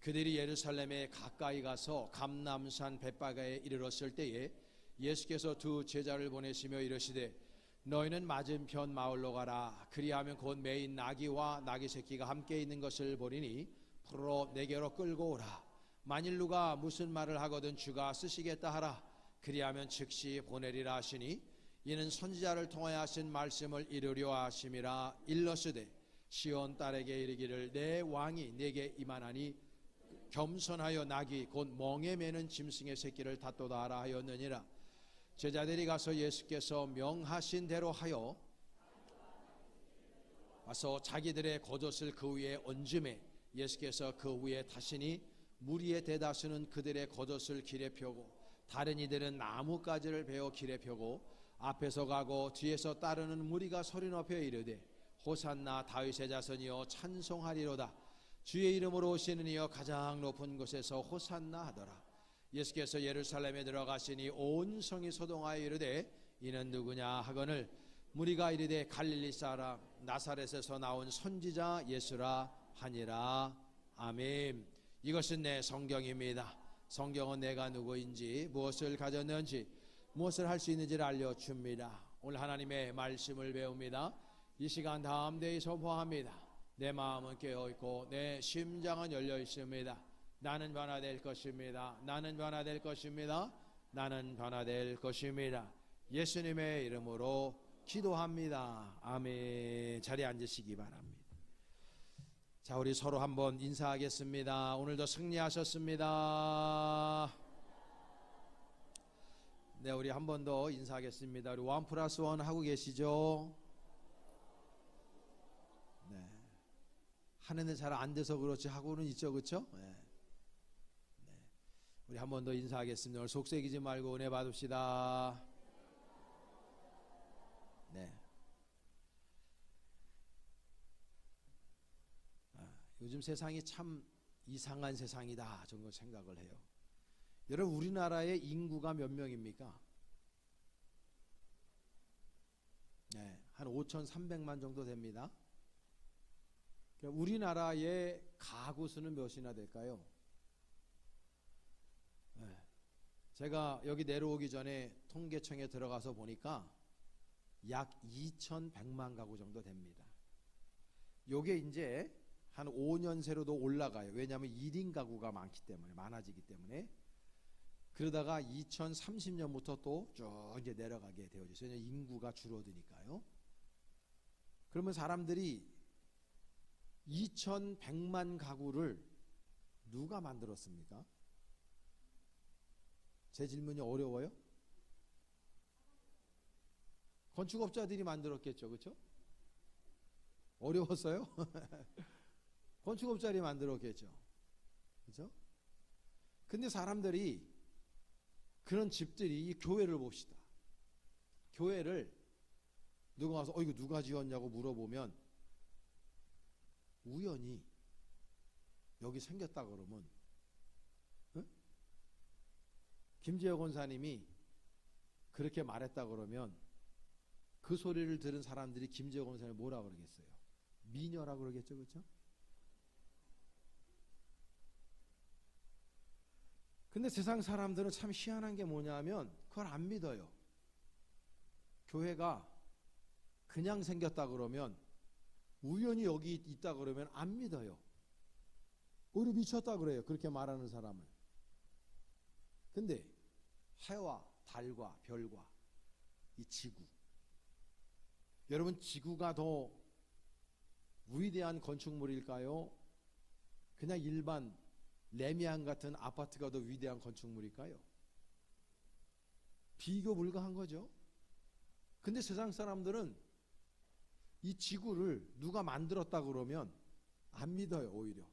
그들이 예루살렘에 가까이 가서 감람산 벳바가에 이르렀을 때에 예수께서 두 제자를 보내시며 이르시되 너희는 맞은편 마을로 가라. 그리하면 곧 매인 나귀와 나귀 새끼가 함께 있는 것을 보리니 풀어 내게로 끌고 오라. 만일 누가 무슨 말을 하거든 주가 쓰시겠다 하라. 그리하면 즉시 보내리라 하시니 이는 선지자를 통하여 하신 말씀을 이루려 하심이라. 일러스되 시온 딸에게 이르기를 내 왕이 내게 임하나니 겸손하여 나귀 곧 멍에 매는 짐승의 새끼를 닫도다 하라 하였느니라. 제자들이 가서 예수께서 명하신 대로 하여 와서 자기들의 겉옷을 그 위에 얹음에 예수께서 그 위에 타시니 무리의 대다수는 그들의 겉옷을 길에 펴고 다른 이들은 나뭇가지를 베어 길에 펴고 앞에서 가고 뒤에서 따르는 무리가 소리 높여 이르되 호산나 다윗의 자손이여 찬송하리로다. 주의 이름으로 오시는 이여 가장 높은 곳에서 호산나 하더라. 예수께서 예루살렘에 들어가시니 온 성이 소동하여 이르되 이는 누구냐 하거늘 무리가 이르되 갈릴리 사람 나사렛에서 나온 선지자 예수라 하니라. 아멘. 이것은 내 성경입니다. 성경은 내가 누구인지 무엇을 가졌는지 무엇을 할 수 있는지를 알려줍니다. 오늘 하나님의 말씀을 배웁니다. 이 시간 담대히 선포합니다. 내 마음은 깨어있고 내 심장은 열려 있습니다. 나는 변화될 것입니다. 나는 변화될 것입니다. 나는 변화될 것입니다. 예수님의 이름으로 기도합니다. 아멘. 자리에 앉으시기 바랍니다. 자, 우리 서로 한번 인사하겠습니다. 오늘도 승리하셨습니다. 네, 우리 한 번 더 인사하겠습니다. 우리 1+1 하고 계시죠? 네. 하는데 잘 안 돼서 그렇지 하고는 있죠, 그렇죠? 네. 네. 우리 한 번 더 인사하겠습니다. 오늘 속색이지 말고 은혜 받읍시다. 네. 요즘 세상이 참 이상한 세상이다 정도 생각을 해요. 여러분, 우리나라의 인구가 몇 명입니까? 네, 한 5,300만 정도 됩니다. 우리나라의 가구 수는 몇이나 될까요? 네. 제가 여기 내려오기 전에 통계청에 들어가서 보니까 약 2,100만 가구 정도 됩니다. 요게 이제 한 5년 새로도 올라가요. 왜냐하면 1인 가구가 많기 때문에, 많아지기 때문에. 그러다가 2030년부터 또 쭉 이제 내려가게 되어졌어요. 왜냐하면 인구가 줄어드니까요. 그러면 사람들이 2,100만 가구를 누가 만들었습니까? 제 질문이 어려워요? 건축업자들이 만들었겠죠, 그렇죠? 어려웠어요? 건축업자들이 만들었겠죠, 그렇죠? 근데 사람들이 그런 집들이, 이 교회를 봅시다. 교회를 누가 와서 이거 누가 지었냐고 물어보면 우연히 여기 생겼다 그러면, 응? 김재혁 권사님이 그렇게 말했다 그러면 그 소리를 들은 사람들이 김재혁 권사님을 뭐라 그러겠어요? 미녀라 그러겠죠, 그렇죠? 근데 세상 사람들은 참 희한한 게 뭐냐면 그걸 안 믿어요. 교회가 그냥 생겼다 그러면, 우연히 여기 있다 그러면 안 믿어요. 우리 미쳤다 그래요, 그렇게 말하는 사람을. 근데 해와 달과 별과 이 지구, 여러분, 지구가 더 위대한 건축물일까요? 그냥 일반 레미안 같은 아파트가 더 위대한 건축물일까요? 비교 불가한 거죠. 근데 세상 사람들은 이 지구를 누가 만들었다 그러면 안 믿어요. 오히려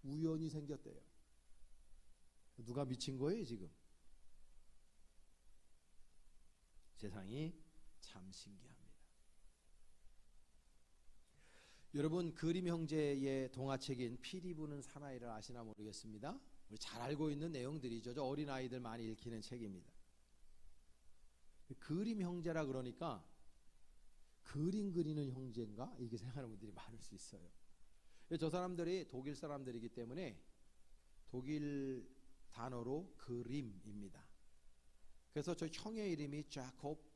우연히 생겼대요. 누가 미친 거예요 지금? 세상이 참 신기합니다. 여러분, 그림 형제의 동화책인 피리 부는 사나이를 아시나 모르겠습니다. 우리 잘 알고 있는 내용들이죠. 저 어린아이들 많이 읽히는 책입니다. 그림 형제라 그러니까 그림 그리는 형제인가? 이렇게 생각하는 분들이 많을 수 있어요. 저 사람들이 독일 사람들이기 때문에 독일 단어로 그림입니다. 그래서 저 형의 이름이 자콥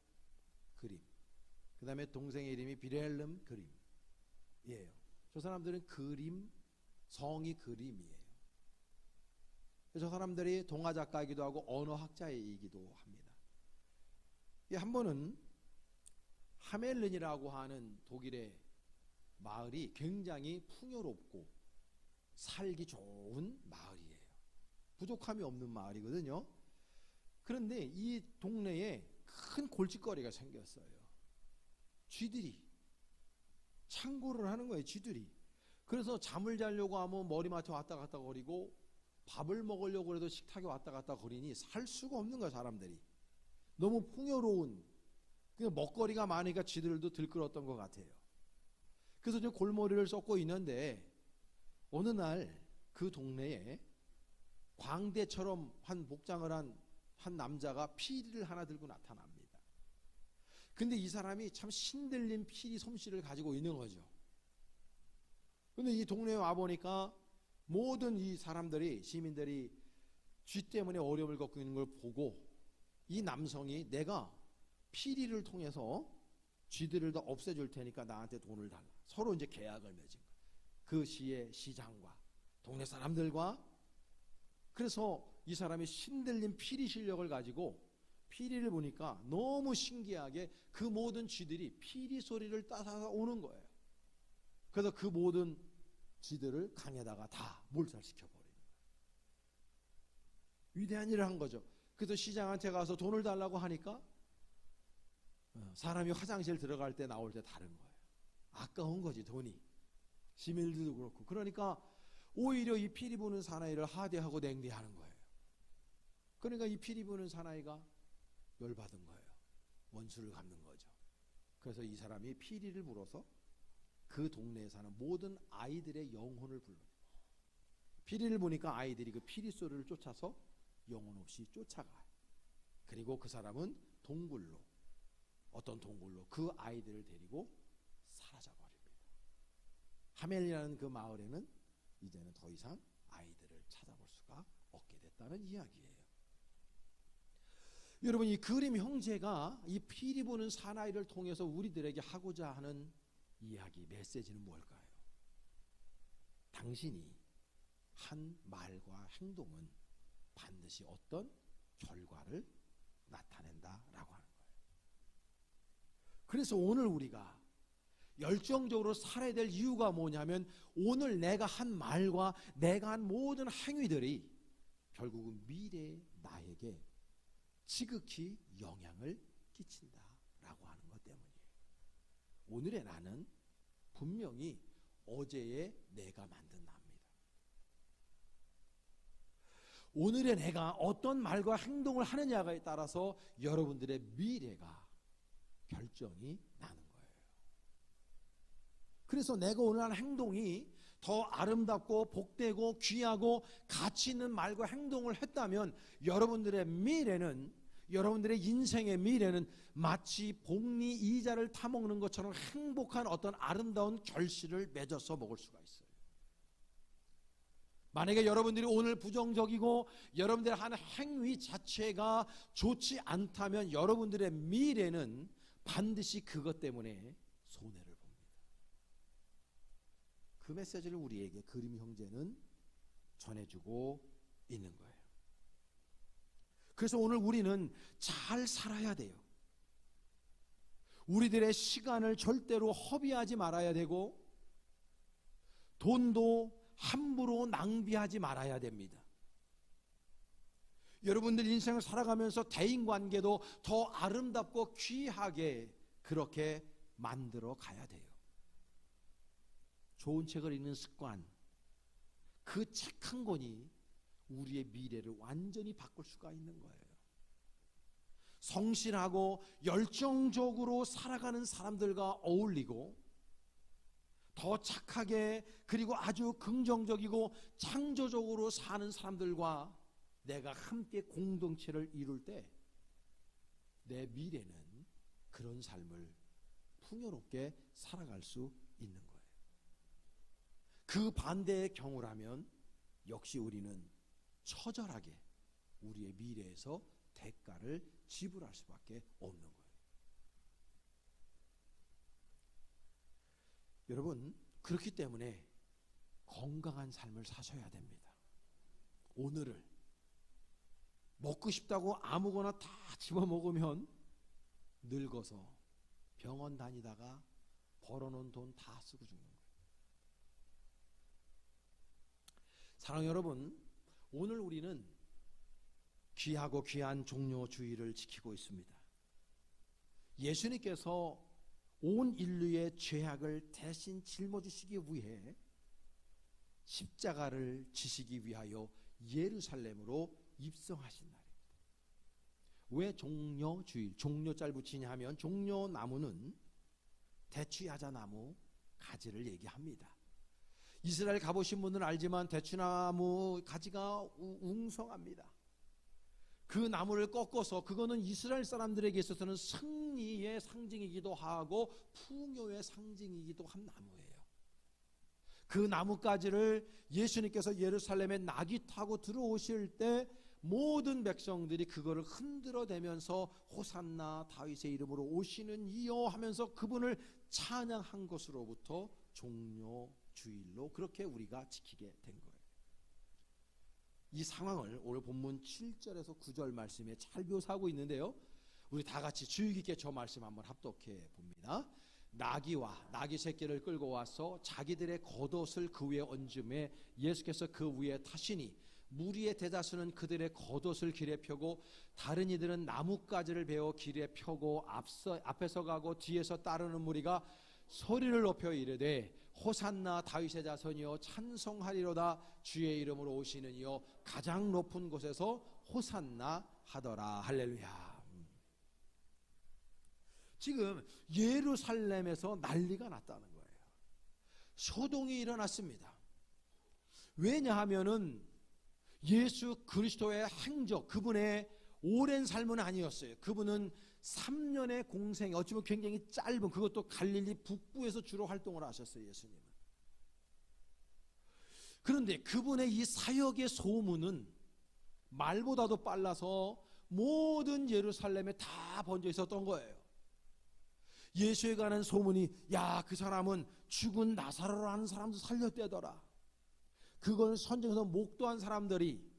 그림, 그 다음에 동생의 이름이 비렐름 그림이에요. 저 사람들은 그림, 성이 그림이에요. 저 사람들이 동화 작가이기도 하고 언어학자이기도 합니다. 한 번은 하멜른이라고 하는 독일의 마을이 굉장히 풍요롭고 살기 좋은 마을이에요. 부족함이 없는 마을이거든요. 그런데 이 동네에 큰 골칫거리가 생겼어요. 쥐들이 창고를 하는 거예요. 쥐들이. 그래서 잠을 자려고 하면 머리맡에 왔다 갔다 거리고 밥을 먹으려고 해도 식탁에 왔다 갔다 거리니 살 수가 없는 거야, 사람들이. 너무 풍요로운, 먹거리가 많으니까 쥐들도 들끓었던 것 같아요. 그래서 저 골머리를 썩고 있는데 어느 날 그 동네에 광대처럼 한 복장을 한 남자가 피리를 하나 들고 나타납니다. 근데 이 사람이 참 신들린 피리 솜씨를 가지고 있는 거죠. 근데 이 동네에 와보니까 모든 이 사람들이, 시민들이 쥐 때문에 어려움을 겪고 있는 걸 보고 이 남성이 내가 피리를 통해서 쥐들을 더 없애줄 테니까 나한테 돈을 달라. 서로 이제 계약을 맺은 거예요. 그 시의 시장과 동네 사람들과. 그래서 이 사람이 신들린 피리 실력을 가지고 피리를 보니까 너무 신기하게 그 모든 쥐들이 피리 소리를 따라서 오는 거예요. 그래서 그 모든 쥐들을 강에다가 다 몰살시켜버리는 거예요. 위대한 일을 한 거죠. 그래서 시장한테 가서 돈을 달라고 하니까 사람이 화장실 들어갈 때 나올 때 다른 거예요. 아까운 거지, 돈이. 시민들도 그렇고. 그러니까 오히려 이 피리 부는 사나이를 하대하고 냉대하는 거예요. 그러니까 이 피리 부는 사나이가 열받은 거예요. 원수를 갚는 거죠. 그래서 이 사람이 피리를 불어서 그 동네에 사는 모든 아이들의 영혼을 불러요. 피리를 보니까 아이들이 그 피리 소리를 쫓아서 영혼 없이 쫓아가요. 그리고 그 사람은 동굴로, 어떤 동굴로 그 아이들을 데리고 사라져버립니다. 하멜이라는 그 마을에는 이제는 더 이상 아이들을 찾아볼 수가 없게 됐다는 이야기예요. 여러분, 이 그림 형제가 이 피리 부는 사나이를 통해서 우리들에게 하고자 하는 이야기, 메시지는 뭘까요? 당신이 한 말과 행동은 반드시 어떤 결과를 나타낸다라고 하는 거예요. 그래서 오늘 우리가 열정적으로 살아야 될 이유가 뭐냐면, 오늘 내가 한 말과 내가 한 모든 행위들이 결국은 미래의 나에게 지극히 영향을 끼친다라고 하는 것 때문이에요. 오늘의 나는 분명히 어제의 내가 만든 나입니다. 오늘의 내가 어떤 말과 행동을 하느냐에 따라서 여러분들의 미래가 결정이 나는 거예요. 그래서 내가 오늘 한 행동이 더 아름답고 복되고 귀하고 가치 있는 말과 행동을 했다면 여러분들의 미래는, 여러분들의 인생의 미래는 마치 복리 이자를 타먹는 것처럼 행복한 어떤 아름다운 결실을 맺어서 먹을 수가 있어요. 만약에 여러분들이 오늘 부정적이고 여러분들의 하는 행위 자체가 좋지 않다면 여러분들의 미래는 반드시 그것 때문에 손해를 봅니다. 그 메시지를 우리에게 그림 형제는 전해주고 있는 거예요. 그래서 오늘 우리는 잘 살아야 돼요. 우리들의 시간을 절대로 허비하지 말아야 되고 돈도 함부로 낭비하지 말아야 됩니다. 여러분들 인생을 살아가면서 대인관계도 더 아름답고 귀하게 그렇게 만들어 가야 돼요. 좋은 책을 읽는 습관, 그 책 한 권이 우리의 미래를 완전히 바꿀 수가 있는 거예요. 성실하고 열정적으로 살아가는 사람들과 어울리고 더 착하게, 그리고 아주 긍정적이고 창조적으로 사는 사람들과 내가 함께 공동체를 이룰 때 내 미래는 그런 삶을 풍요롭게 살아갈 수 있는 거예요. 그 반대의 경우라면 역시 우리는 처절하게 우리의 미래에서 대가를 지불할 수밖에 없는 거예요. 여러분, 그렇기 때문에 건강한 삶을 사셔야 됩니다. 오늘을 먹고 싶다고 아무거나 다 집어먹으면 늙어서 병원 다니다가 벌어놓은 돈 다 쓰고 죽는 거예요. 사랑하는 여러분, 오늘 우리는 귀하고 귀한 종료주의를 지키고 있습니다. 예수님께서 온 인류의 죄악을 대신 짊어지시기 위해 십자가를 지시기 위하여 예루살렘으로 입성하신 날입니다. 왜 종려주일, 종려자를 붙이냐 하면 종려나무는 대추야자나무 가지를 얘기합니다. 이스라엘 가보신 분들은 알지만 대추나무 가지가 웅성합니다. 그 나무를 꺾어서, 그거는 이스라엘 사람들에게 있어서는 승리의 상징이기도 하고 풍요의 상징이기도 한 나무예요. 그 나뭇가지를 예수님께서 예루살렘에 낙이 타고 들어오실 때 모든 백성들이 그거를 흔들어대면서 호산나 다윗의 이름으로 오시는 이여 하면서 그분을 찬양한 것으로부터 종려주일로 그렇게 우리가 지키게 된 거예요. 이 상황을 오늘 본문 7절에서 9절 말씀에 잘 묘사하고 있는데요, 우리 다 같이 주의 깊게 저 말씀 한번 합독해 봅니다. 나귀 새끼를 끌고 와서 자기들의 겉옷을 그 위에 얹음에 예수께서 그 위에 타시니 무리의 대다수는 그들의 겉옷을 길에 펴고 다른 이들은 나뭇가지를 베어 길에 펴고 앞에서 가고 뒤에서 따르는 무리가 소리를 높여 이르되 호산나 다윗의 자손이여 찬송하리로다 주의 이름으로 오시는 이여 가장 높은 곳에서 호산나 하더라. 할렐루야. 지금 예루살렘에서 난리가 났다는 거예요. 소동이 일어났습니다. 왜냐하면은 예수 그리스도의 행적, 그분의 오랜 삶은 아니었어요. 그분은 3년의 공생이 어찌보면 굉장히 짧은, 그것도 갈릴리 북부에서 주로 활동을 하셨어요, 예수님은. 그런데 그분의 이 사역의 소문은 말보다도 빨라서 모든 예루살렘에 다 번져 있었던 거예요. 예수에 관한 소문이, 야, 그 사람은 죽은 나사로라는 사람도 살렸대더라. 그걸 선정해서 목도한 사람들이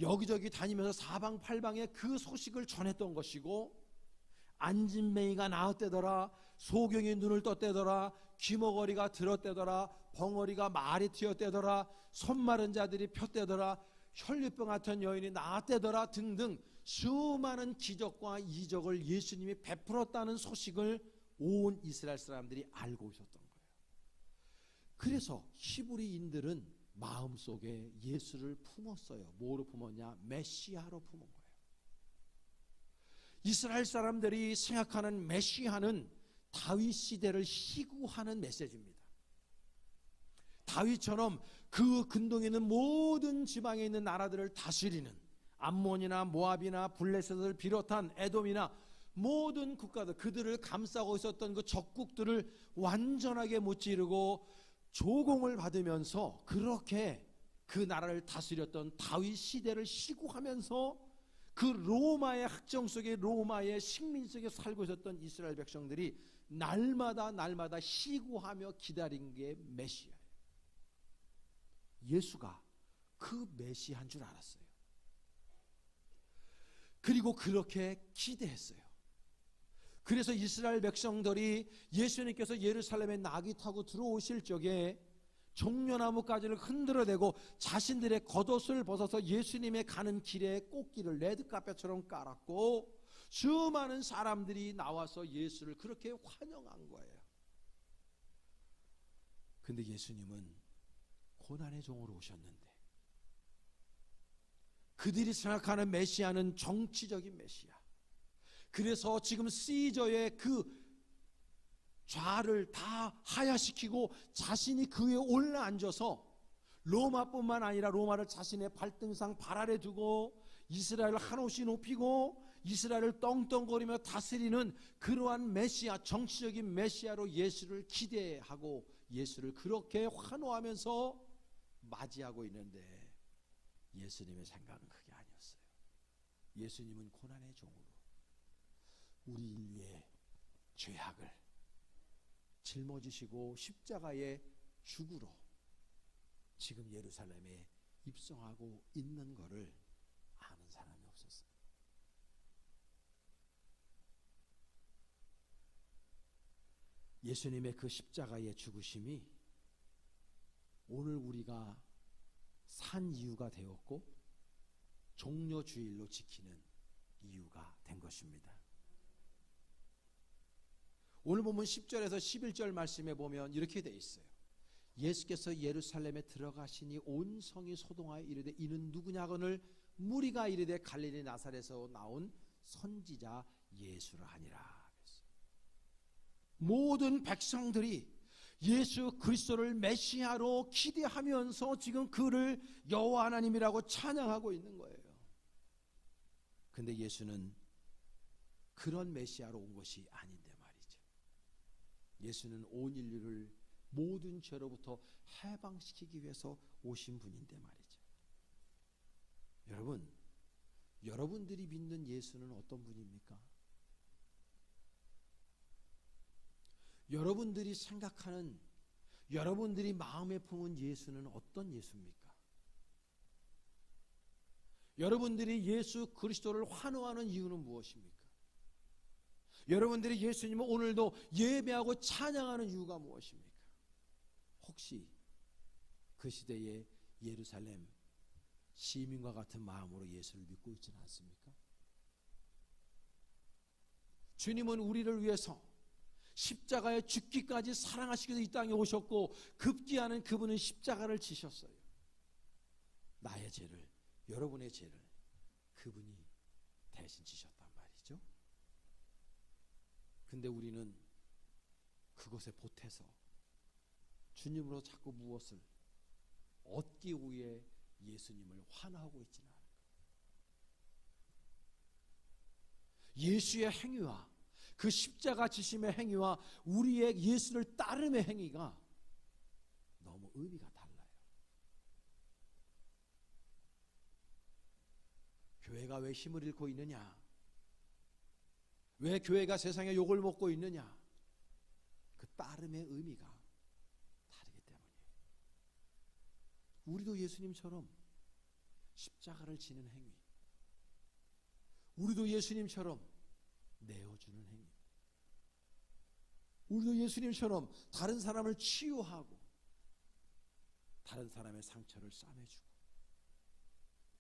여기저기 다니면서 사방팔방에 그 소식을 전했던 것이고, 안진뱅이가 나았대더라, 소경이 눈을 떴대더라, 귀머거리가 들었대더라, 벙어리가 말이 튀었대더라, 손 마른 자들이 폈대더라, 혈류병 같은 여인이 나았대더라 등등 수많은 기적과 이적을 예수님이 베풀었다는 소식을 온 이스라엘 사람들이 알고 있었던 거예요. 그래서 히브리인들은 마음속에 예수를 품었어요. 뭐로 품었냐? 메시아로 품은 거예요. 이스라엘 사람들이 생각하는 메시아는 다윗 시대를 희구하는 메시지입니다. 다윗처럼 그 근동에 있는 모든 지방에 있는 나라들을 다스리는, 암몬이나 모압이나 블레셋을 비롯한 에돔이나 모든 국가들, 그들을 감싸고 있었던 그 적국들을 완전하게 무찌르고 조공을 받으면서 그렇게 그 나라를 다스렸던 다윗 시대를 희구하면서 그 로마의 학정 속에, 로마의 식민 속에 살고 있었던 이스라엘 백성들이 날마다 희구하며 기다린 게 메시아예요. 예수가 그 메시아인 줄 알았어요. 그리고 그렇게 기대했어요. 그래서 이스라엘 백성들이 예수님께서 예루살렘에 낙이 타고 들어오실 적에 종려나무가지를 흔들어대고 자신들의 겉옷을 벗어서 예수님의 가는 길에 꽃길을 레드카펫처럼 깔았고, 수많은 사람들이 나와서 예수를 그렇게 환영한 거예요. 근데 예수님은 고난의 종으로 오셨는데, 그들이 생각하는 메시아는 정치적인 메시아, 그래서 지금 시저의 그 좌를 다 하야시키고 자신이 그 위에 올라앉아서 로마뿐만 아니라 로마를 자신의 발등상 발 아래 두고 이스라엘을 한없이 높이고 이스라엘을 떵떵거리며 다스리는 그러한 메시아, 정치적인 메시아로 예수를 기대하고 예수를 그렇게 환호하면서 맞이하고 있는데 예수님의 생각은 그게 아니었어요. 예수님은 고난의 종으로 우리 인류의 죄악을 짊어지시고 십자가의 죽으로 지금 예루살렘에 입성하고 있는 것을 아는 사람이 없었어요. 예수님의 그 십자가의 죽으심이 오늘 우리가 산 이유가 되었고 종려주일로 지키는 이유가 된 것입니다. 오늘 보면 10절에서 11절 말씀에 보면 이렇게 돼 있어요. 예수께서 예루살렘에 들어가시니 온 성이 소동하여 이르되 이는 누구냐거늘 무리가 이르되 갈릴리 나사렛에서 나온 선지자 예수라 하니라. 모든 백성들이 예수 그리스도를 메시아로 기대하면서 지금 그를 여호와 하나님이라고 찬양하고 있는 거예요. 근데 예수는 그런 메시아로 온 것이 아닌데 말이죠. 예수는 온 인류를 모든 죄로부터 해방시키기 위해서 오신 분인데 말이죠. 여러분, 여러분들이 믿는 예수는 어떤 분입니까? 여러분들이 생각하는, 여러분들이 마음에 품은 예수는 어떤 예수입니까? 여러분들이 예수 그리스도를 환호하는 이유는 무엇입니까? 여러분들이 예수님을 오늘도 예배하고 찬양하는 이유가 무엇입니까? 혹시 그 시대의 예루살렘 시민과 같은 마음으로 예수를 믿고 있지는 않습니까? 주님은 우리를 위해서 십자가에 죽기까지 사랑하시기 위해서 이 땅에 오셨고 급기야는 그분은 십자가를 지셨어요. 나의 죄를, 여러분의 죄를 그분이 대신 지셨단 말이죠. 근데 우리는 그것에 보태서 주님으로 자꾸 무엇을 얻기 위해 예수님을 환호하고 있지는 않은 거예요. 예수의 행위와 그 십자가 지심의 행위와 우리의 예수를 따름의 행위가 너무 의미가 달라요. 교회가 왜 힘을 잃고 있느냐? 왜 교회가 세상에 욕을 먹고 있느냐? 그 따름의 의미가 다르기 때문이에요. 우리도 예수님처럼 십자가를 지는 행위, 우리도 예수님처럼 내어주는 행위, 우리도 예수님처럼 다른 사람을 치유하고 다른 사람의 상처를 싸매주고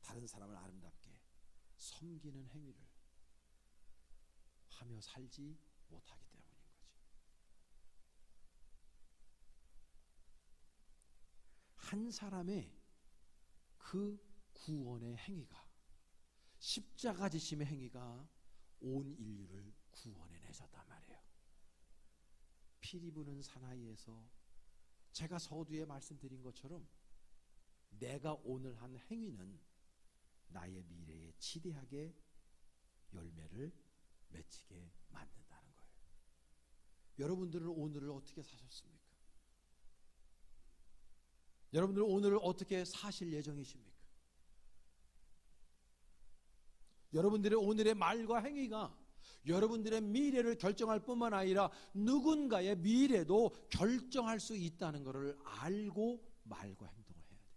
다른 사람을 아름답게 섬기는 행위를 하며 살지 못하기 때문인 거죠. 한 사람의 그 구원의 행위가, 십자가 지심의 행위가 온 인류를 구원해 내셨단 말이에요. 피리 부는 사나이에서 제가 서두에 말씀드린 것처럼 내가 오늘 한 행위는 나의 미래에 지대하게 열매를 맺히게 만든다는 거예요. 여러분들은 오늘을 어떻게 사셨습니까? 여러분들은 오늘을 어떻게 사실 예정이십니까? 여러분들의 오늘의 말과 행위가 여러분들의 미래를 결정할 뿐만 아니라 누군가의 미래도 결정할 수 있다는 것을 알고 말과 행동을 해야 돼요.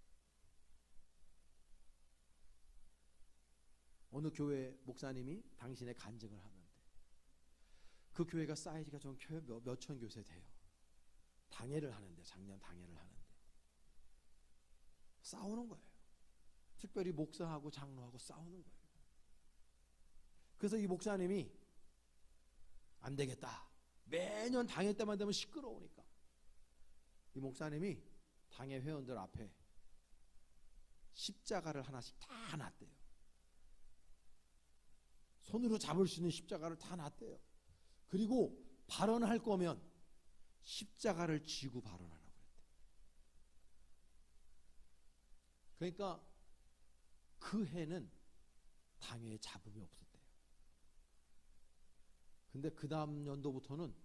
어느 교회 목사님이 당신의 간증을 하는데 그 교회가 사이즈가 좀 몇천 교세 돼요. 당회를 하는데, 작년 당회를 하는데 싸우는 거예요. 특별히 목사하고 장로하고 싸우는 거예요. 그래서 이 목사님이 안 되겠다, 매년 당회 때만 되면 시끄러우니까 이 목사님이 당회 회원들 앞에 십자가를 하나씩 다 놨대요. 손으로 잡을 수 있는 십자가를 다 놨대요. 그리고 발언할 거면 십자가를 쥐고 발언하라고 그랬대요. 그러니까 그 해는 당회에 잡음이 없었대요. 근데 그 다음 연도부터는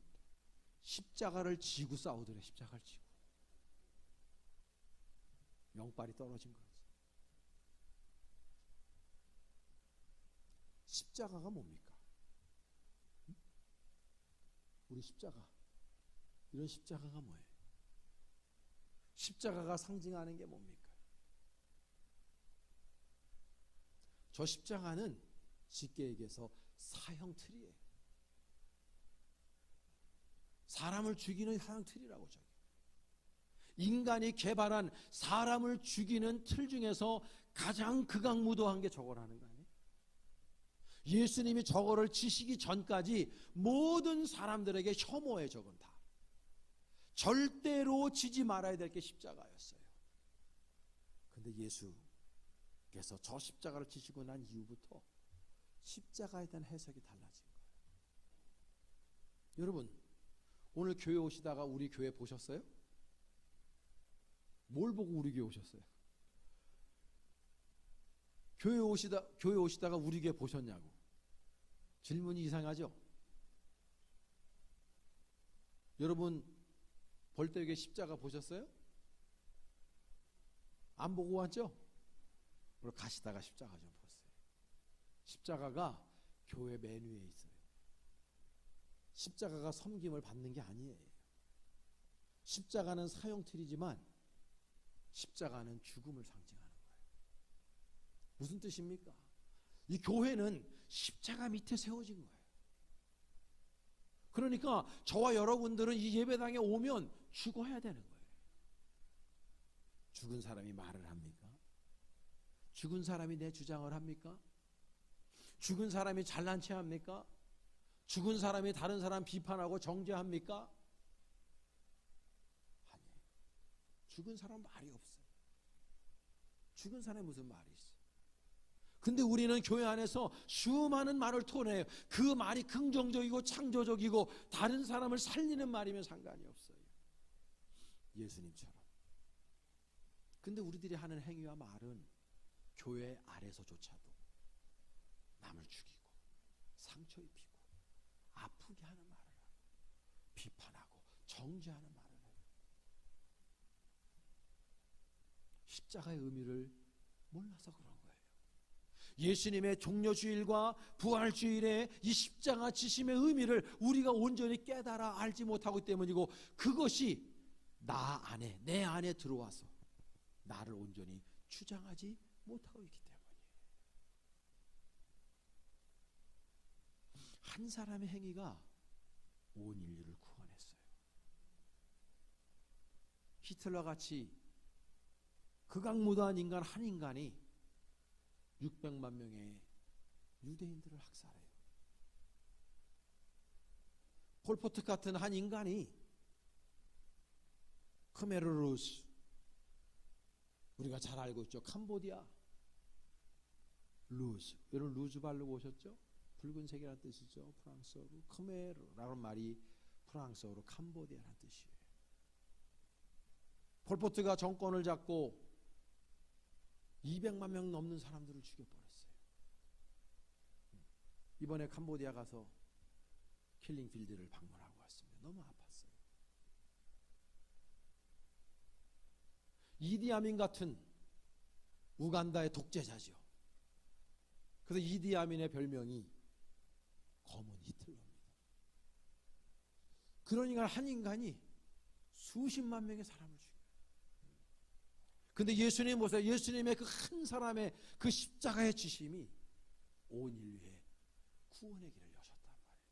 십자가를 지고 싸우더래. 십자가를 지고. 명발이 떨어진 거지. 십자가가 뭡니까? 우리 십자가, 이런 십자가가 뭐예요? 십자가가 상징하는 게 뭡니까? 저 십자가는 쉽게 얘기해서 사형틀이에요. 사람을 죽이는 사형틀이라고. 저기 인간이 개발한 사람을 죽이는 틀 중에서 가장 극악무도한 게 저거라는 거 아니에요? 예수님이 저거를 지시기 전까지 모든 사람들에게 혐오해. 저건 다 절대로 지지 말아야 될 게 십자가였어요. 근데 예수께서 저 십자가를 지시고 난 이후부터 십자가에 대한 해석이 달라진 거예요. 여러분, 오늘 교회 오시다가 우리 교회 보셨어요? 뭘 보고 우리 교회 오셨어요? 교회 오시다가 우리 교회 보셨냐고. 질문이 이상하죠? 여러분, 벌떼교회 십자가 보셨어요? 안 보고 왔죠? 오늘 가시다가 십자가 좀 보세요. 십자가가 교회 맨 위에 있어요. 십자가가 섬김을 받는 게 아니에요. 십자가는 사형틀이지만 십자가는 죽음을 상징하는 거예요. 무슨 뜻입니까? 이 교회는 십자가 밑에 세워진 거예요. 그러니까 저와 여러분들은 이 예배당에 오면 죽어야 되는 거예요. 죽은 사람이 말을 합니까? 죽은 사람이 내 주장을 합니까? 죽은 사람이 잘난 체 합니까? 죽은 사람이 다른 사람 비판하고 정죄합니까? 아니에요. 죽은 사람 말이 없어요. 죽은 사람이 무슨 말이 있어요? 근데 우리는 교회 안에서 수많은 말을 토해요. 그 말이 긍정적이고 창조적이고 다른 사람을 살리는 말이면 상관이 없어요. 예수님처럼. 근데 우리들이 하는 행위와 말은 교회 아래서조차도 남을 죽이고 상처 입히고 아프게 하는 말을 하고 비판하고 정죄하는 말을 해요. 십자가의 의미를 몰라서 그런 거예요. 예수님의 종려주일과 부활주일의 이 십자가 지심의 의미를 우리가 온전히 깨달아 알지 못하기 때문이고, 그것이 내 안에 들어와서 나를 온전히 주장하지 못하고 있기 때문이에요. 한 사람의 행위가 온 인류를 구원했어요. 히틀러 같이 극악무도한 인간 한 인간이 600만 명의 유대인들을 학살해요. 폴포트 같은 한 인간이 크메르 루즈, 우리가 잘 알고 있죠. 캄보디아 루즈. 여러분 루즈 바르고 오셨죠? 붉은색이라는 뜻이죠. 프랑스어로 크메르라는 말이 프랑스어로 캄보디아라는 뜻이에요. 폴포트가 정권을 잡고 200만 명 넘는 사람들을 죽여버렸어요. 이번에 캄보디아 가서 킬링필드를 방문하고 왔습니다. 너무 아팠어요. 이디아민 같은 우간다의 독재자죠. 그래서 이디아민의 별명이 검은 히틀러입니다. 그러니까 한 인간이 수십만 명의 사람을 죽여요. 근데 예수님 보세요. 예수님의 그 한 사람의 그 십자가의 지심이 온 인류의 구원의 길을 여셨단 말이에요.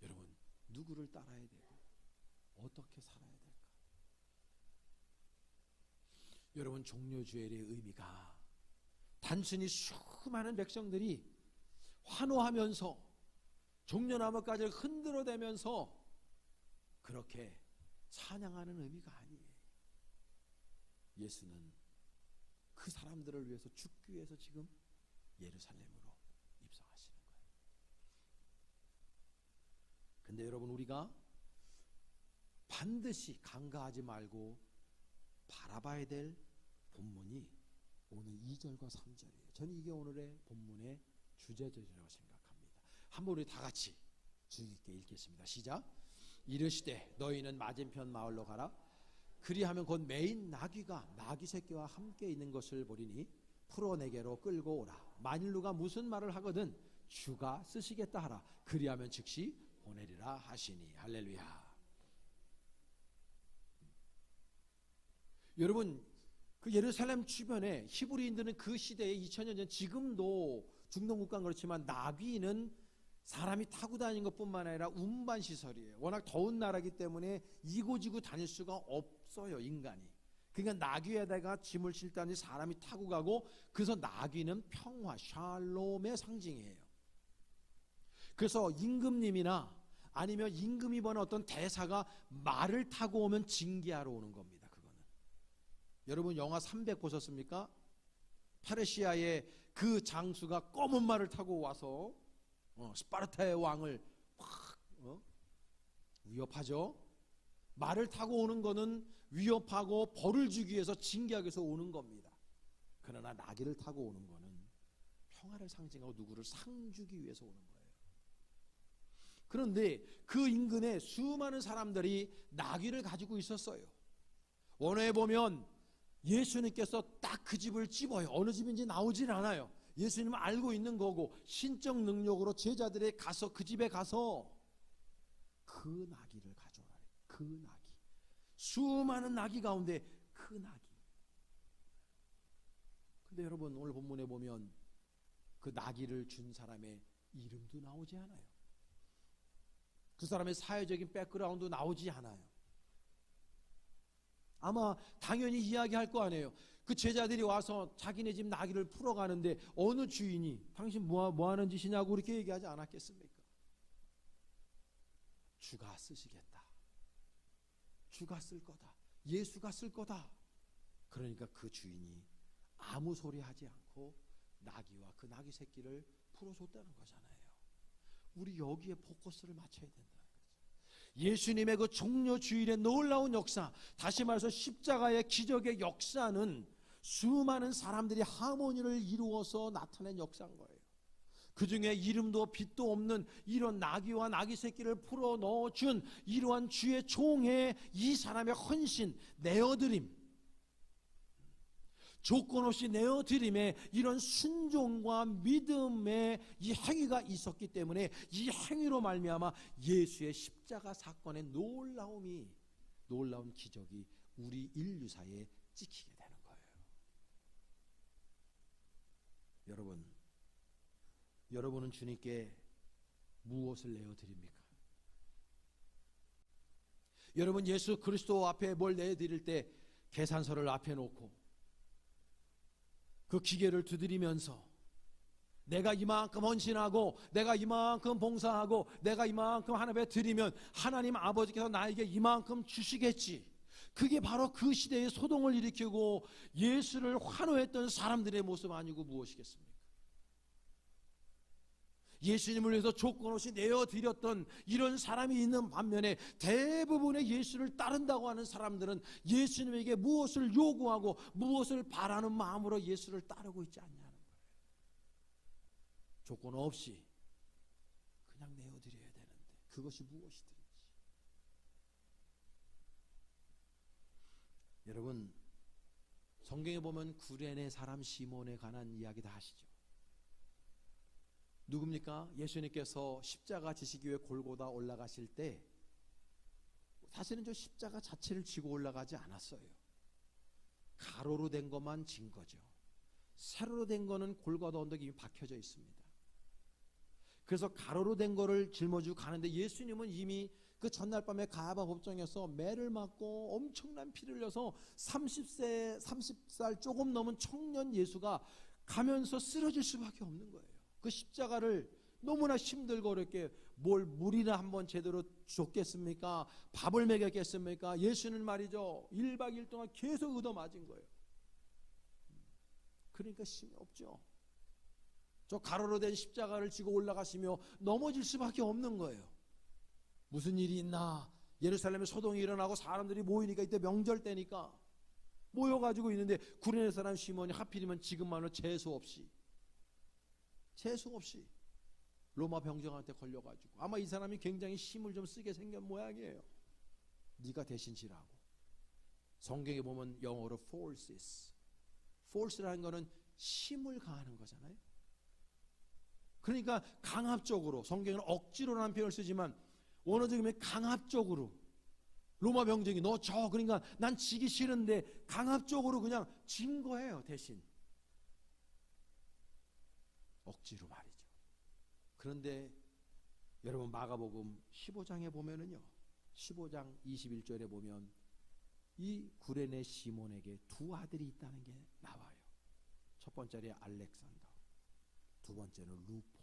여러분, 누구를 따라야 되고 어떻게 살아야 될까? 여러분, 종려주일의 의미가 단순히 수많은 백성들이 환호하면서 종려나무까지를 흔들어대면서 그렇게 찬양하는 의미가 아니에요. 예수는 그 사람들을 위해서 죽기 위해서 지금 예루살렘으로 입성하시는 거예요. 근데 여러분, 우리가 반드시 간과하지 말고 바라봐야 될 본문이 오늘 2절과 3절이에요. 저는 이게 오늘의 본문의 주제절이라고 생각합니다. 한번 우리 다 같이 주의 깊게 읽겠습니다. 시작. 이르시되 너희는 맞은편 마을로 가라. 그리하면 곧 메인 나귀가 나귀 새끼와 함께 있는 것을 보리니 풀어 내게로 끌고 오라. 만일 누가 무슨 말을 하거든 주가 쓰시겠다 하라. 그리하면 즉시 보내리라 하시니. 할렐루야. 여러분, 그 예루살렘 주변에 히브리인들은 그 시대에 2000년 전, 지금도 중동 국가는 그렇지만 나귀는 사람이 타고 다니는 것뿐만 아니라 운반 시설이에요. 워낙 더운 나라이기 때문에 이고지고 다닐 수가 없어요, 인간이. 그러니까 나귀에다가 짐을 실다니 사람이 타고 가고, 그래서 나귀는 평화, 샬롬의 상징이에요. 그래서 임금님이나 아니면 임금이 보는 어떤 대사가 말을 타고 오면 징계하러 오는 겁니다. 그거는. 여러분 영화 300 보셨습니까? 페르시아의 그 장수가 검은 말을 타고 와서 스파르타의 왕을 확 위협하죠. 말을 타고 오는 거는 위협하고 벌을 주기 위해서 징계하기 위해서 오는 겁니다. 그러나 나귀를 타고 오는 거는 평화를 상징하고 누구를 상주기 위해서 오는 거예요. 그런데 그 인근에 수많은 사람들이 나귀를 가지고 있었어요. 원어에 보면 예수님께서 딱 그 집을 찝어요. 어느 집인지 나오질 않아요. 예수님은 알고 있는 거고 신적 능력으로 제자들이 가서 그 집에 가서 그 나귀를 가져오라. 그 나귀. 수많은 나귀 가운데 그 나귀. 근데 여러분 오늘 본문에 보면 그 나귀를 준 사람의 이름도 나오지 않아요. 그 사람의 사회적인 백그라운드 나오지 않아요. 아마 당연히 이야기할 거 아니에요. 그 제자들이 와서 자기네 집 나귀를 풀어가는데 어느 주인이 당신 뭐 하는 짓이냐고 그렇게 얘기하지 않았겠습니까? 주가 쓰시겠다. 주가 쓸 거다. 예수가 쓸 거다. 그러니까 그 주인이 아무 소리 하지 않고 나귀와 그 나귀 새끼를 풀어줬다는 거잖아요. 우리 여기에 포커스를 맞춰야 된다는 거죠. 예수님의 그 종려 주일의 놀라운 역사, 다시 말해서 십자가의 기적의 역사는 수많은 사람들이 하모니를 이루어서 나타낸 역사인 거예요. 그 중에 이름도 빛도 없는 이런 나귀와 나귀 새끼를 풀어 넣어준 이러한 주의 종의 이 사람의 헌신, 내어드림, 조건 없이 내어드림에 이런 순종과 믿음의 이 행위가 있었기 때문에 이 행위로 말미암아 예수의 십자가 사건의 놀라운 기적이 우리 인류사에 찍히게 되는 거예요. 여러분은 주님께 무엇을 내어드립니까? 여러분 예수 그리스도 앞에 뭘 내드릴 때 계산서를 앞에 놓고 그 기계를 두드리면서 내가 이만큼 헌신하고 내가 이만큼 봉사하고 내가 이만큼 하나님께 드리면 하나님 아버지께서 나에게 이만큼 주시겠지. 그게 바로 그 시대의 소동을 일으키고 예수를 환호했던 사람들의 모습 아니고 무엇이겠습니까? 예수님을 위해서 조건 없이 내어드렸던 이런 사람이 있는 반면에 대부분의 예수를 따른다고 하는 사람들은 예수님에게 무엇을 요구하고 무엇을 바라는 마음으로 예수를 따르고 있지 않냐는 거예요. 조건 없이 그냥 내어드려야 되는데 그것이 무엇이든지. 여러분 성경에 보면 구레네 사람 시몬에 관한 이야기 다 아시죠? 누굽니까? 예수님께서 십자가 지시기 위해 골고다 올라가실 때 사실은 저 십자가 자체를 지고 올라가지 않았어요. 가로로 된 것만 진 거죠. 세로로 된 거는 골고다 언덕이 이미 박혀져 있습니다. 그래서 가로로 된 거를 짊어지고 가는데 예수님은 이미 그 전날 밤에 가야바 법정에서 매를 맞고 엄청난 피를 흘려서 30살 조금 넘은 청년 예수가 가면서 쓰러질 수밖에 없는 거예요. 그 십자가를 너무나 힘들고 어렵게 뭘 물이나 한번 제대로 줬겠습니까? 밥을 먹였겠습니까? 예수는 말이죠 1박 2일 동안 계속 얻어맞은 거예요. 그러니까 힘이 없죠. 저 가로로 된 십자가를 지고 올라가시며 넘어질 수밖에 없는 거예요. 무슨 일이 있나? 예루살렘에 소동이 일어나고 사람들이 모이니까 이때 명절 때니까 모여가지고 있는데 구레네 사람 시몬이 하필이면 지금만으로 재수 없이 로마 병정한테 걸려가지고 아마 이 사람이 굉장히 힘을 좀 쓰게 생긴 모양이에요. 네가 대신 지라고 성경에 보면 영어로 forces. force라는 거는 힘을 가하는 거잖아요. 그러니까 강압적으로, 성경은 억지로라는 표현을 쓰지만 원어적이면 강압적으로, 로마 병정이 너 져, 그러니까 난 지기 싫은데 강압적으로 그냥 진 거예요. 대신 억지로 말이죠. 그런데 여러분 마가복음 15장에 보면은요, 15장 21절에 보면 이 구레네 시몬에게 두 아들이 있다는 게 나와요. 첫 번째는 알렉산더, 두 번째는 루포.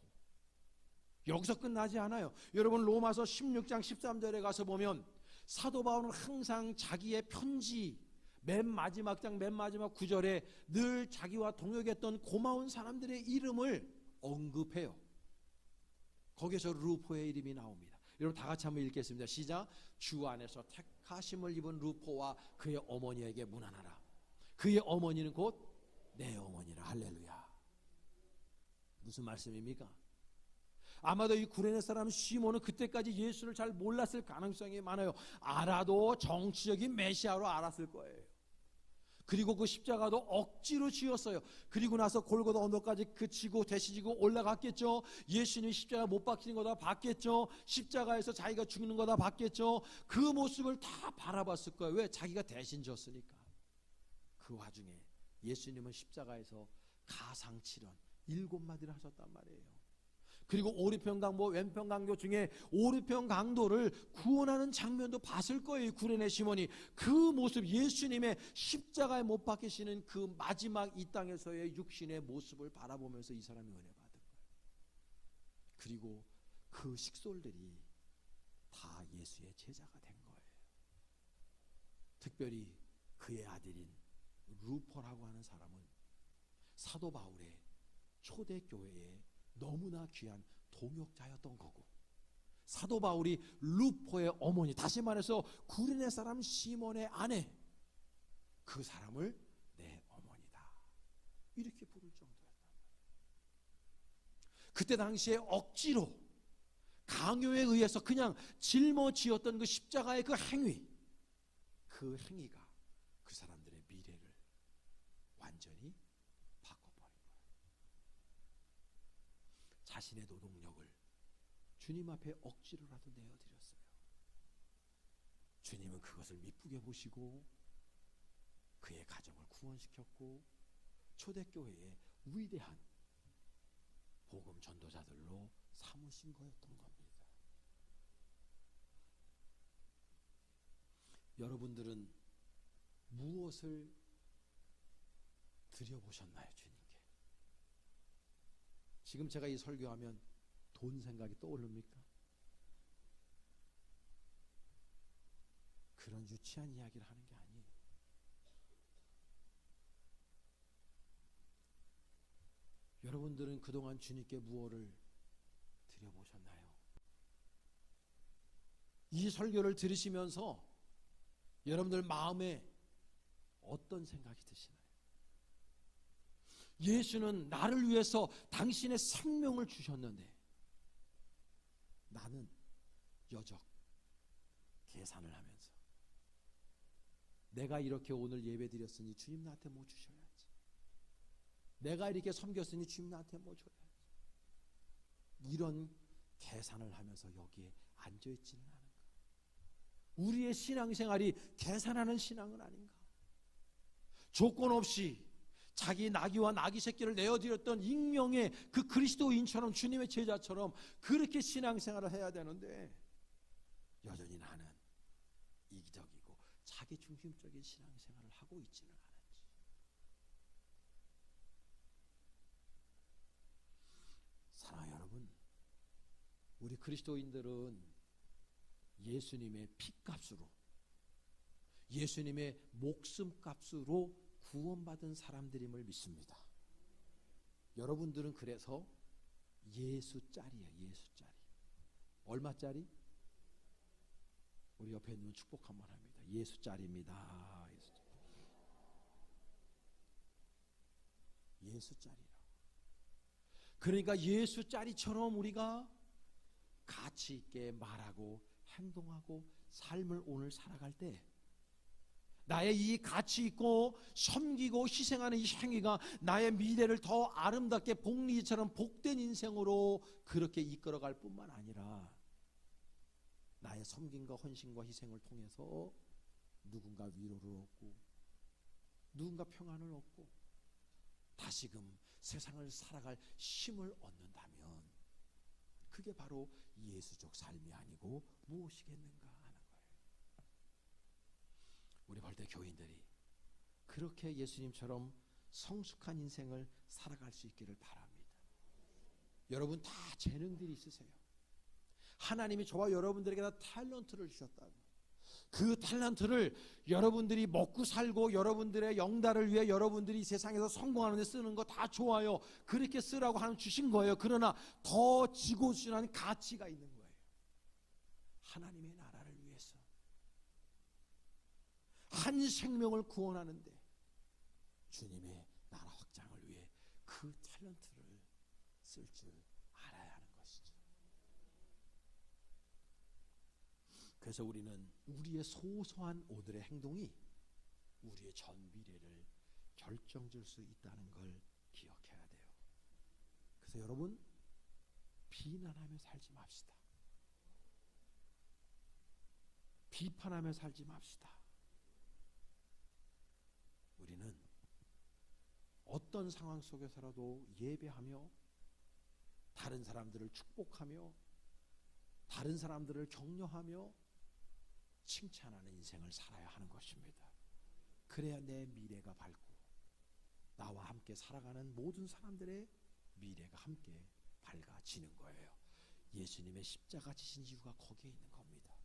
여기서 끝나지 않아요. 여러분 로마서 16장 13절에 가서 보면 사도 바울은 항상 자기의 편지 맨 마지막 장 맨 마지막 구절에 늘 자기와 동역했던 고마운 사람들의 이름을 언급해요. 거기서 루포의 이름이 나옵니다. 여러분 다 같이 한번 읽겠습니다. 시작. 주 안에서 택하심을 입은 루포와 그의 어머니에게 문안하라. 그의 어머니는 곧 내 어머니라. 할렐루야. 무슨 말씀입니까? 아마도 이 구레네 사람 시몬은 그때까지 예수를 잘 몰랐을 가능성이 많아요. 알아도 정치적인 메시아로 알았을 거예요. 그리고 그 십자가도 억지로 지었어요. 그리고 나서 골고다 언덕까지 그 지고 대시지고 올라갔겠죠. 예수님이 십자가 못 박히는 거 다 봤겠죠. 십자가에서 자기가 죽는 거 다 봤겠죠. 그 모습을 다 바라봤을 거예요. 왜? 자기가 대신 졌으니까. 그 와중에 예수님은 십자가에서 가상칠언 7마디를 하셨단 말이에요. 그리고 오리평강도 왼평강도 중에 오리평강도를 구원하는 장면도 봤을 거예요. 구레네 시몬이 그 모습, 예수님의 십자가에 못 박히시는 그 마지막 이 땅에서의 육신의 모습을 바라보면서 이 사람이 은혜 받은 거예요. 그리고 그 식솔들이 다 예수의 제자가 된 거예요. 특별히 그의 아들인 루포라고 하는 사람은 사도 바울의 초대교회에 너무나 귀한 동역자였던 거고, 사도 바울이 루포의 어머니, 다시 말해서 구레네 사람 시몬의 아내, 그 사람을 내 어머니다 이렇게 부를 정도였단 말이에요. 그때 당시에 억지로 강요에 의해서 그냥 짊어지었던 그 십자가의 그 행위, 그 행위가 그 사람들의 미래를 완전히 바꿔버린 거예요. 자신의 노동력을 주님 앞에 억지로라도 내어드렸어요. 주님은 그것을 미쁘게 보시고 그의 가정을 구원시켰고 초대교회의 위대한 복음 전도자들로 삼으신 거였던 겁니다. 여러분들은 무엇을 드려보셨나요, 주님께? 지금 제가 이 설교하면 돈 생각이 떠오릅니까? 그런 유치한 이야기를 하는 게 아니에요. 여러분들은 그동안 주님께 무엇을 드려보셨나요? 이 설교를 들으시면서 여러분들 마음에 어떤 생각이 드시나요? 예수는 나를 위해서 당신의 생명을 주셨는데 나는 여적 계산을 하면서 내가 이렇게 오늘 예배 드렸으니 주님 나한테 뭐 주셔야지, 내가 이렇게 섬겼으니 주님 나한테 뭐 줘야지, 이런 계산을 하면서 여기에 앉아있지는 않은가? 우리의 신앙생활이 계산하는 신앙은 아닌가? 조건 없이 자기 나귀와 나귀 새끼를 내어드렸던 익명의 그 그리스도인처럼, 주님의 제자처럼 그렇게 신앙생활을 해야 되는데 여전히 나는 이기적이고 자기 중심적인 신앙생활을 하고 있지는 않은지. 사랑하는 여러분, 우리 그리스도인들은 예수님의 피값으로, 예수님의 목숨값으로 구원받은 사람들임을 믿습니다. 여러분들은 그래서 예수짜리예요. 예수짜리. 얼마짜리? 우리 옆에 있는 축복 한번 합니다. 예수짜리입니다. 예수짜리라고. 그러니까 예수짜리처럼 우리가 가치 있게 말하고 행동하고 삶을 오늘 살아갈 때 나의 이 가치 있고 섬기고 희생하는 이 행위가 나의 미래를 더 아름답게 복리처럼 복된 인생으로 그렇게 이끌어갈 뿐만 아니라 나의 섬김과 헌신과 희생을 통해서 누군가 위로를 얻고 누군가 평안을 얻고 다시금 세상을 살아갈 힘을 얻는다면 그게 바로 예수적 삶이 아니고 무엇이겠는가 하는 거예요. 우리 볼 때 교인들이 그렇게 예수님처럼 성숙한 인생을 살아갈 수 있기를 바랍니다. 여러분 다 재능들이 있으세요. 하나님이 저와 여러분들에게 다 탤런트를 주셨다고. 그 탤런트를 여러분들이 먹고 살고 여러분들의 영달을 위해 여러분들이 세상에서 성공하는 데 쓰는 거 다 좋아요. 그렇게 쓰라고 하나님 주신 거예요. 그러나 더 지고지순한 가치가 있는 거예요. 하나님의 나라를 위해서 한 생명을 구원하는데 주님의 나라 확장을 위해 그 탤런트를 쓸 줄 알아야 하는 것이죠. 그래서 우리는 우리의 소소한 오늘의 행동이 우리의 전 미래를 결정질 수 있다는 걸 기억해야 돼요. 그래서 여러분 비난하며 살지 맙시다. 비판하며 살지 맙시다. 우리는 어떤 상황 속에서라도 예배하며 다른 사람들을 축복하며 다른 사람들을 격려하며 칭찬하는 인생을 살아야 하는 것입니다. 그래야 내 미래가 밝고 나와 함께 살아가는 모든 사람들의 미래가 함께 밝아지는 거예요. 예수님의 십자가 지신 이유가 거기에 있는 겁니다.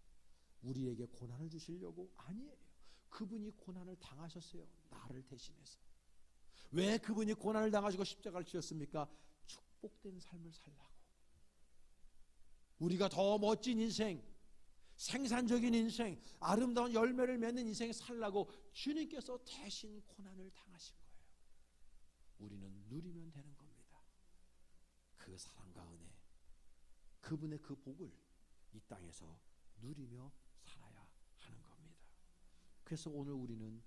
우리에게 고난을 주시려고? 아니에요. 그분이 고난을 당하셨어요. 나를 대신해서. 왜 그분이 고난을 당하시고 십자가를 지셨습니까? 축복된 삶을 살라고. 우리가 더 멋진 인생, 생산적인 인생, 아름다운 열매를 맺는 인생을 살라고 주님께서 대신 고난을 당하신 거예요. 우리는 누리면 되는 겁니다. 그 사랑과 은혜, 그분의 그 복을 이 땅에서 누리며 살아야 하는 겁니다. 그래서 오늘 우리는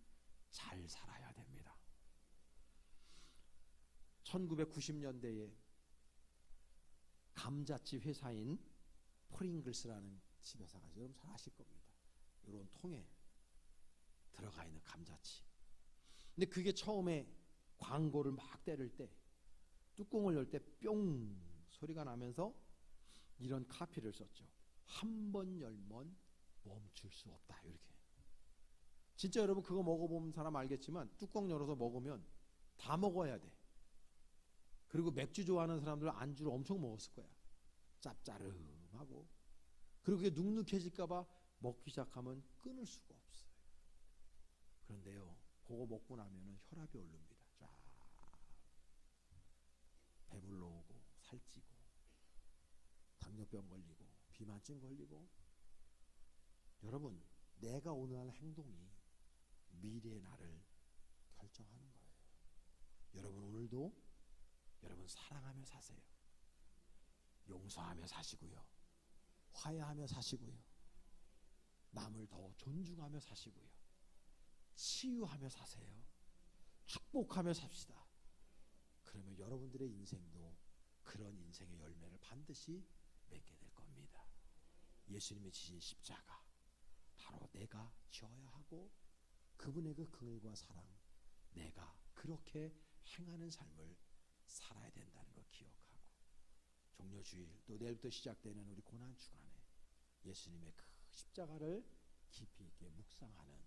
잘 살아야 됩니다. 1990년대에 감자칩 회사인 프링글스라는 칩 회사가 여러분 잘 아실 겁니다. 이런 통에 들어가 있는 감자칩. 근데 그게 처음에 광고를 막 때릴 때 뚜껑을 열 때 뿅 소리가 나면서 이런 카피를 썼죠. 한 번 열면 멈출 수 없다. 이렇게. 진짜 여러분 그거 먹어본 사람 알겠지만 뚜껑 열어서 먹으면 다 먹어야 돼. 그리고 맥주 좋아하는 사람들 안주를 엄청 먹었을 거야. 짭짜름하고. 그리고 그게 눅눅해질까봐 먹기 시작하면 끊을 수가 없어요. 그런데요, 그거 먹고 나면은 혈압이 오릅니다. 쫙. 배불러 오고, 살찌고, 당뇨병 걸리고, 비만증 걸리고. 여러분, 내가 오늘 하는 행동이 미래의 나를 결정하는 거예요. 여러분 오늘도 여러분 사랑하며 사세요. 용서하며 사시고요. 화해하며 사시고요. 남을 더 존중하며 사시고요. 치유하며 사세요. 축복하며 삽시다. 그러면 여러분들의 인생도 그런 인생의 열매를 반드시 맺게 될 겁니다. 예수님이 지신 십자가 바로 내가 지어야 하고 그분의 그 긍휼과 사랑, 내가 그렇게 행하는 삶을 살아야 된다는 걸 기억하고 종려주일 또 내일부터 시작되는 우리 고난 주간에 예수님의 그 십자가를 깊이 있게 묵상하는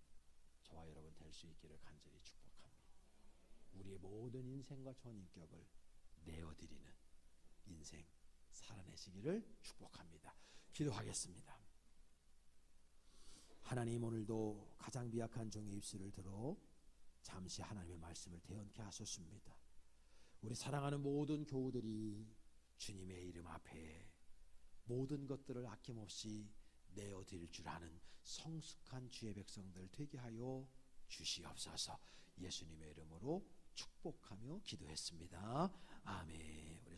저와 여러분 될 수 있기를 간절히 축복합니다. 우리의 모든 인생과 전인격을 내어드리는 인생 살아내시기를 축복합니다. 기도하겠습니다. 하나님, 오늘도 가장 미약한 종의 입술을 들어 잠시 하나님의 말씀을 대언케 하셨습니다. 우리 사랑하는 모든 교우들이 주님의 이름 앞에 모든 것들을 아낌없이 내어드릴 줄 아는 성숙한 주의 백성들 되게 하여 주시옵소서. 예수님의 이름으로 축복하며 기도했습니다. 아멘.